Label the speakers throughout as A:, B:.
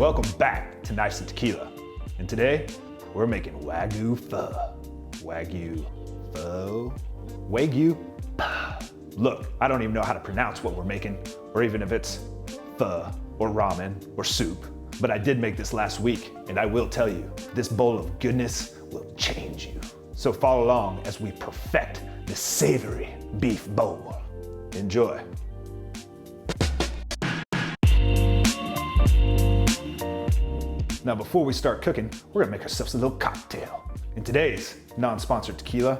A: Welcome back to Knives and Tequila. And today, we're making Wagyu pho. Wagyu pho? Wagyu pho. Look, I don't even know how to pronounce what we're making, or even if it's pho, or ramen, or soup. But I did make this last week, and I will tell you, this bowl of goodness will change you. So follow along as we perfect this savory beef bowl. Enjoy. Now before we start cooking, we're gonna make ourselves a little cocktail. In today's non-sponsored tequila,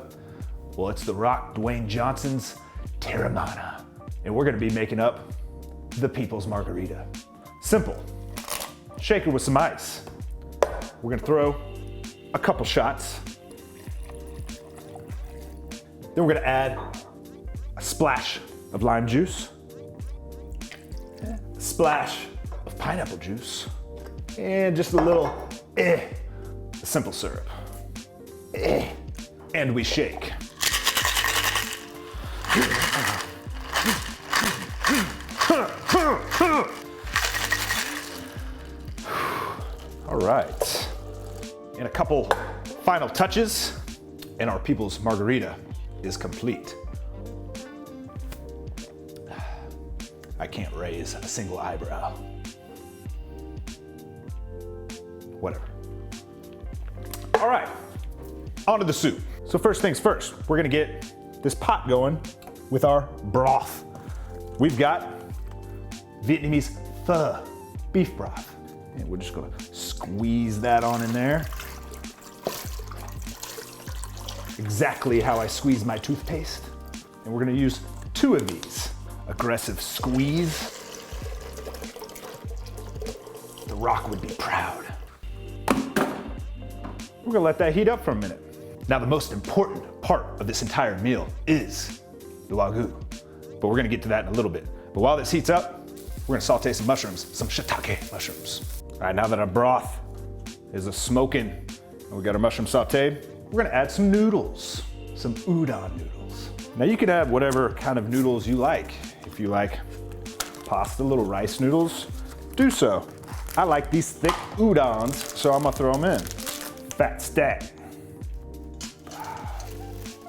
A: well, it's the Rock Dwayne Johnson's Terramana. And we're gonna be making up the people's margarita. Simple, shaker with some ice. We're gonna throw a couple shots. Then we're gonna add a splash of lime juice, a splash of pineapple juice, and just a little simple syrup. And we shake. All right. And a couple final touches, and our people's margarita is complete. I can't raise a single eyebrow. Whatever. All right, on to the soup. So first things first, we're gonna get this pot going with our broth. We've got Vietnamese pho, beef broth. And we're just gonna squeeze that on in there. Exactly how I squeeze my toothpaste. And we're gonna use 2 of these. Aggressive squeeze. The Rock would be proud. We're gonna let that heat up for a minute. Now the most important part of this entire meal is the Wagyu, but we're gonna get to that in a little bit. But while this heats up, we're gonna saute some mushrooms, some shiitake mushrooms. All right, now that our broth is smoking and we got our mushroom sauteed, we're gonna add some noodles, some udon noodles. Now you can add whatever kind of noodles you like. If you like pasta, little rice noodles, do so. I like these thick udons, so I'm gonna throw them in. Fat stack.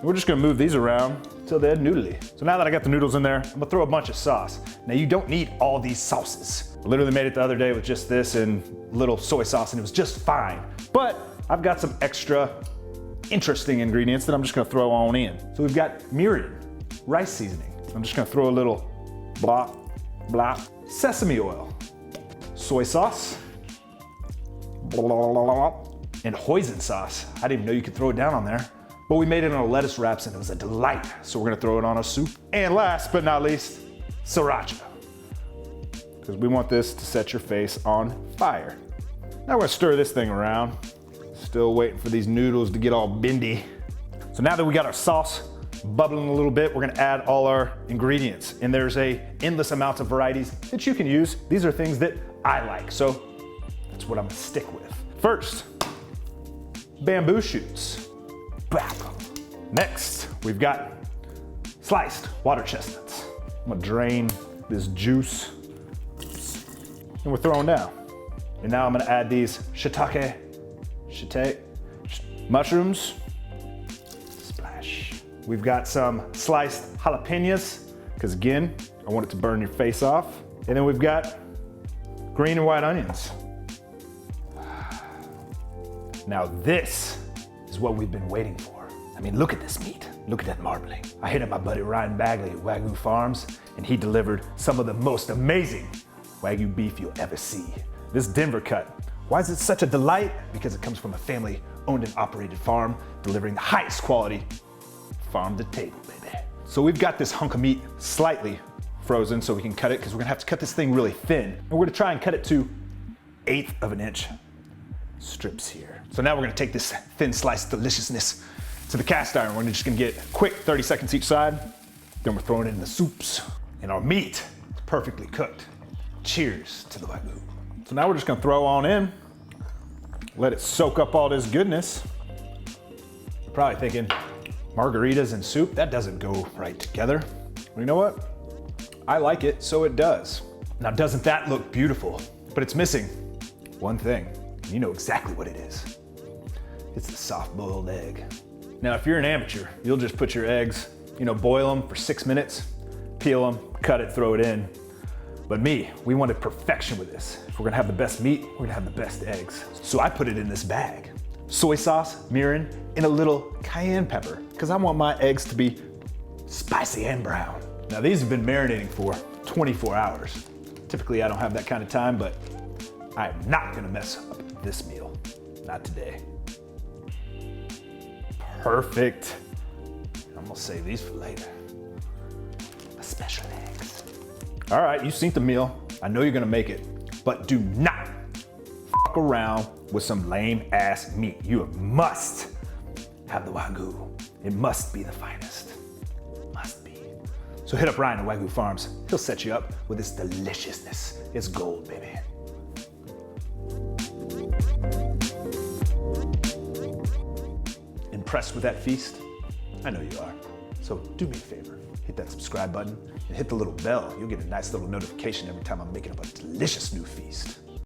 A: We're just gonna move these around until they're noodly. So now that I got the noodles in there, I'm gonna throw a bunch of sauce. Now you don't need all these sauces. I literally made it the other day with just this and little soy sauce and it was just fine. But I've got some extra interesting ingredients that I'm just gonna throw on in. So we've got myriad rice seasoning. I'm just gonna throw a little blah, blah, sesame oil, soy sauce, blah, blah, blah, blah, and hoisin sauce. I didn't even know you could throw it down on there, but we made it on our lettuce wraps and it was a delight. So we're gonna throw it on our soup. And last but not least, sriracha. Because we want this to set your face on fire. Now we're gonna stir this thing around. Still waiting for these noodles to get all bendy. So now that we got our sauce bubbling a little bit, we're gonna add all our ingredients. And there's endless amounts of varieties that you can use. These are things that I like, so that's what I'm gonna stick with. First, bamboo shoots. Bap. Next, we've got sliced water chestnuts. I'm gonna drain this juice and we're throwing down. And now I'm gonna add these shiitake mushrooms. Splash. We've got some sliced jalapenos, because again, I want it to burn your face off. And then we've got green and white onions. Now this is what we've been waiting for. I mean, look at this meat. Look at that marbling. I hit up my buddy Ryan Bagley at Wagyu Farms, and he delivered some of the most amazing Wagyu beef you'll ever see. This Denver cut. Why is it such a delight? Because it comes from a family-owned and operated farm, delivering the highest quality farm to table, baby. So we've got this hunk of meat slightly frozen so we can cut it, because we're gonna have to cut this thing really thin. And we're gonna try and cut it to 1/8 of an inch strips here. So now we're gonna take this thin sliced deliciousness to the cast iron. We're just gonna get quick 30 seconds each side. Then we're throwing it in the soups. And our meat is perfectly cooked. Cheers to the Wagyu. So now we're just gonna throw on in, let it soak up all this goodness. You're probably thinking, margaritas and soup, that doesn't go right together. Well, you know what? I like it, so it does. Now, doesn't that look beautiful? But it's missing one thing, and you know exactly what it is. It's the soft-boiled egg. Now, if you're an amateur, you'll just put your eggs, boil them for 6 minutes, peel them, cut it, throw it in. But me, we wanted perfection with this. If we're gonna have the best meat, we're gonna have the best eggs. So I put it in this bag. Soy sauce, mirin, and a little cayenne pepper, because I want my eggs to be spicy and brown. Now these have been marinating for 24 hours. Typically I don't have that kind of time, but I'm not gonna mess up this meal. Not today. Perfect. I'm gonna save these for later. My special eggs. All right, you've seen the meal. I know you're gonna make it, but do not fuck around with some lame ass meat. You must have the Wagyu. It must be the finest. Must be. So hit up Ryan at WAGYU Farms. He'll set you up with this deliciousness. It's gold, baby. Impressed with that feast? I know you are. So do me a favor, hit that subscribe button and hit the little bell. You'll get a nice little notification every time I'm making up a delicious new feast.